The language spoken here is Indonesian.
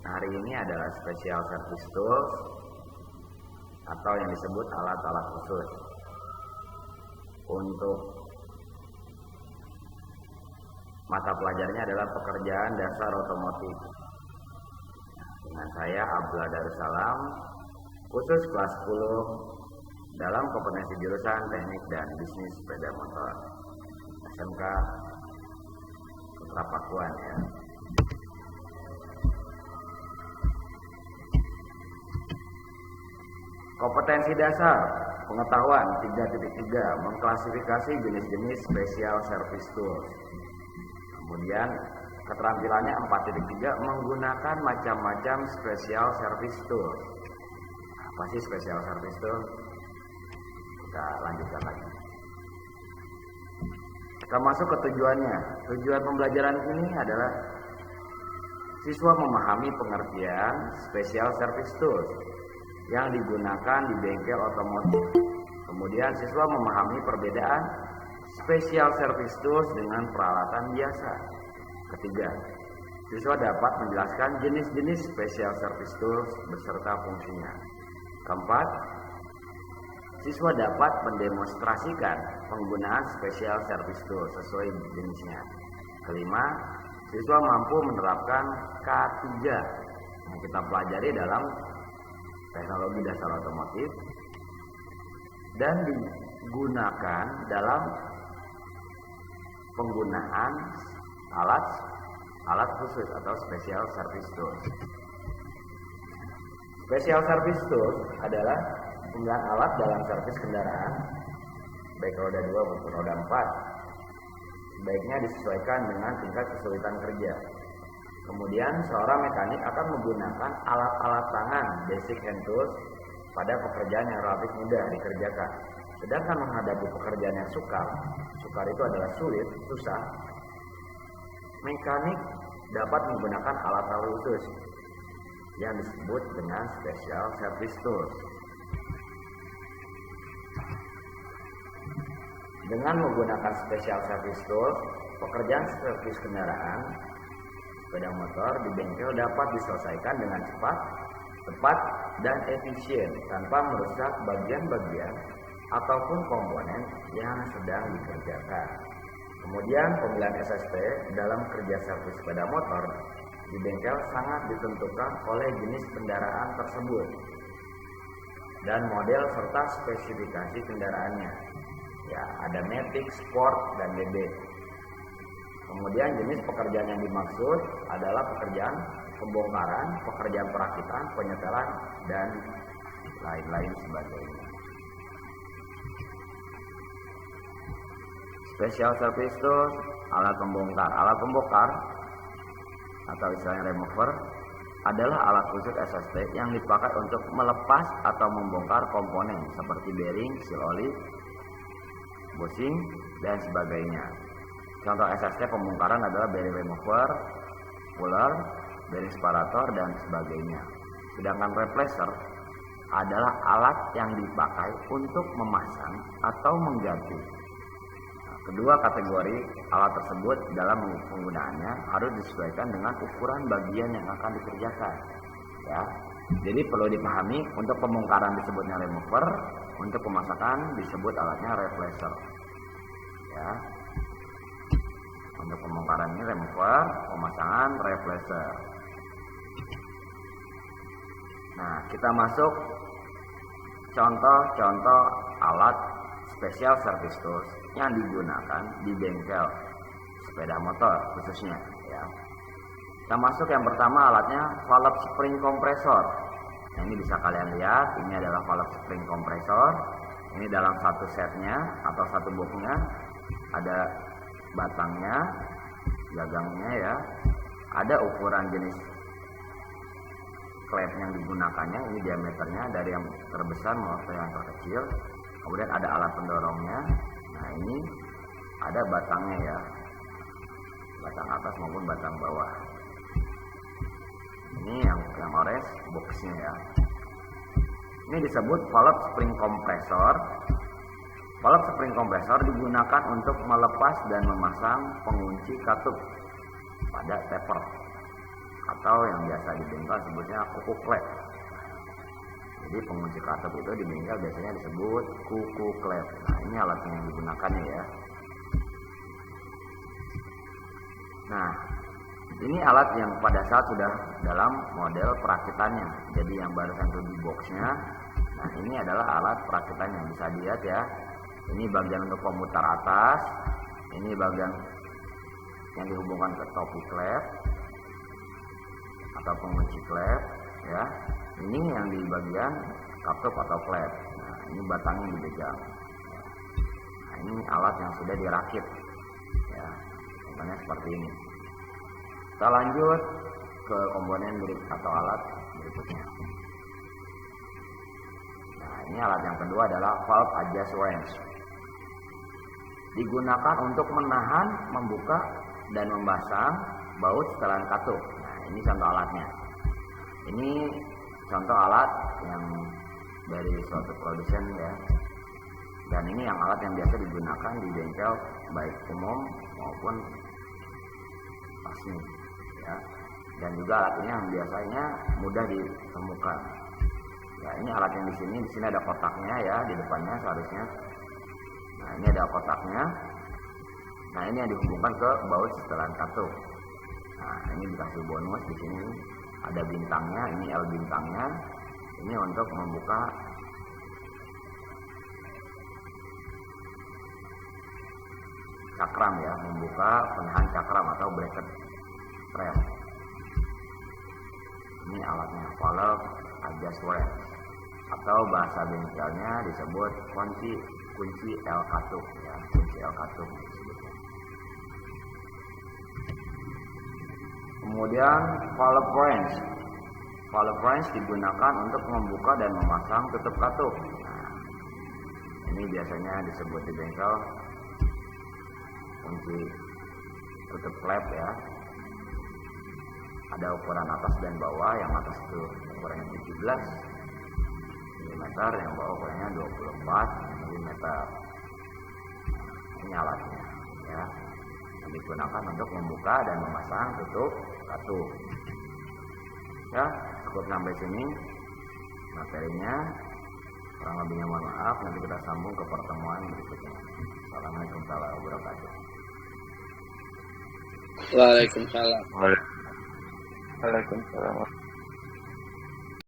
Hari ini adalah special service tools atau yang disebut alat-alat khusus untuk mata pelajarannya adalah pekerjaan dasar otomotif. Dengan saya Abdullah Darussalam, khusus kelas 10 dalam kompetensi jurusan Teknik dan Bisnis Sepeda Motor SMK Putra Pakuan ya. Kompetensi dasar pengetahuan 3.3 mengklasifikasi jenis-jenis special service tools. Kemudian keterampilannya 4.3 menggunakan macam-macam special service tools. Apa sih special service tool? Kita lanjutkan lagi. Kita masuk ke tujuannya. Tujuan pembelajaran ini adalah siswa memahami pengertian special service tools yang digunakan di bengkel otomotif. Kemudian siswa memahami perbedaan special service tools dengan peralatan biasa. Ketiga, siswa dapat menjelaskan jenis-jenis special service tools beserta fungsinya. Keempat, siswa dapat mendemonstrasikan penggunaan special service tools sesuai jenisnya. Kelima, siswa mampu menerapkan K3 yang kita pelajari dalam teknologi dasar otomotif dan digunakan dalam penggunaan alat khusus atau special service tools. Special service tools adalah penggunaan alat dalam servis kendaraan baik roda 2 maupun roda 4. Sebaiknya disesuaikan dengan tingkat kesulitan kerja. Kemudian seorang mekanik akan menggunakan alat-alat tangan basic hand tools pada pekerjaan yang relatif mudah dikerjakan. Sedangkan menghadapi pekerjaan yang sukar itu adalah sulit, susah, mekanik dapat menggunakan alat-alat khusus yang disebut dengan special service tools. Dengan menggunakan special service tools, pekerjaan servis kendaraan sepeda motor di bengkel dapat diselesaikan dengan cepat, tepat, dan efisien tanpa merusak bagian-bagian ataupun komponen yang sedang dikerjakan. Kemudian pemilihan SST dalam kerja servis sepeda motor di bengkel sangat ditentukan oleh jenis kendaraan tersebut dan model serta spesifikasi kendaraannya. Ya, ada Matic, Sport, dan DB. Kemudian jenis pekerjaan yang dimaksud adalah pekerjaan pembongkaran, pekerjaan perakitan, penyetelan, dan lain-lain sebagainya. Special service tools, alat pembongkar. Alat pembongkar atau istilahnya remover adalah alat khusus SST yang dipakai untuk melepas atau membongkar komponen seperti bearing, seal oli, bushing, dan sebagainya. Contoh SST pembongkaran adalah bearing remover, puller, bearing separator, dan sebagainya. Sedangkan replacer adalah alat yang dipakai untuk memasang atau mengganti. Kedua kategori alat tersebut dalam penggunaannya harus disesuaikan dengan ukuran bagian yang akan dikerjakan. Ya, jadi perlu dipahami untuk pembongkaran disebutnya remover, untuk pemasangan disebut alatnya replacer. Ya, untuk pembongkaran ini remover, pemasangan replacer. Nah, kita masuk contoh-contoh alat special service tools yang digunakan di bengkel sepeda motor khususnya. Ya, kita masuk yang pertama alatnya valve spring kompresor. Nah, ini bisa kalian lihat, ini adalah valve spring kompresor. Ini dalam satu setnya atau satu boxnya ada batangnya, gagangnya ya. Ada ukuran jenis klep yang digunakannya, ini diameternya dari yang terbesar maupun yang terkecil. Kemudian ada alat pendorongnya. Nah, ini ada batangnya ya, batang atas maupun batang bawah. Ini yang orange boxnya ya. Ini disebut valve spring kompresor. Valve spring kompresor digunakan untuk melepas dan memasang pengunci katup pada taper. atau yang biasa di bengkel sebutnya kuku klep. Jadi pengunci katup itu di bengkel biasanya disebut kuku klep. Nah, ini alatnya yang digunakannya ya. Nah, ini alat yang pada saat sudah dalam model perakitannya. Jadi yang barusan itu di boxnya. Nah, ini adalah alat perakitannya. Bisa dilihat ya. Ini bagian untuk pemutar atas. Ini bagian yang dihubungkan ke topi klep atau pengunci klep ya. Ini yang di bagian katup atau klep. Nah, ini batangnya dipegang. Nah, ini alat yang sudah dirakit ya. Contohnya seperti ini. Kita lanjut ke komponen atau alat berikutnya. Nah, ini alat yang kedua adalah valve adjust wrench. Digunakan untuk menahan, membuka, dan memasang baut setelan katup. Nah, ini contoh alatnya. Ini contoh alat yang dari suatu produsen ya. Dan ini yang alat yang biasa digunakan di bengkel baik umum maupun resmi ya. Dan juga alat ini yang biasanya mudah ditemukan. Ya, ini alat yang di sini ada kotaknya ya, di depannya seharusnya. Nah, ini ada kotaknya. Nah, ini yang dihubungkan ke baut setelan katup. Nah, ini dikasih bonus di sini ada bintangnya, ini L bintangnya. Ini untuk membuka cakram ya, membuka penahan cakram atau bracket rem. Ini alatnya valve adjust wrench atau bahasa bengkelnya disebut kunci L katup ya, kunci L katup disebutnya. Kemudian valve wrench. Valve wrench digunakan untuk membuka dan memasang tutup katup. Nah, ini biasanya disebut di bengkel kunci tutup klep ya. Ada ukuran atas dan bawah. Yang atas itu ukurannya 17 mm, yang bawah ukurannya 24 mm. Ini alatnya ya, yang digunakan untuk membuka dan memasang tutup katup. Ya, cukup sampai sini materinya. Kurang lebihnya mohon maaf. Nanti kita sambung ke pertemuan berikutnya. Assalamualaikum warahmatullahi wabarakatuh. Waalaikumsalam. Waalaikumsalam.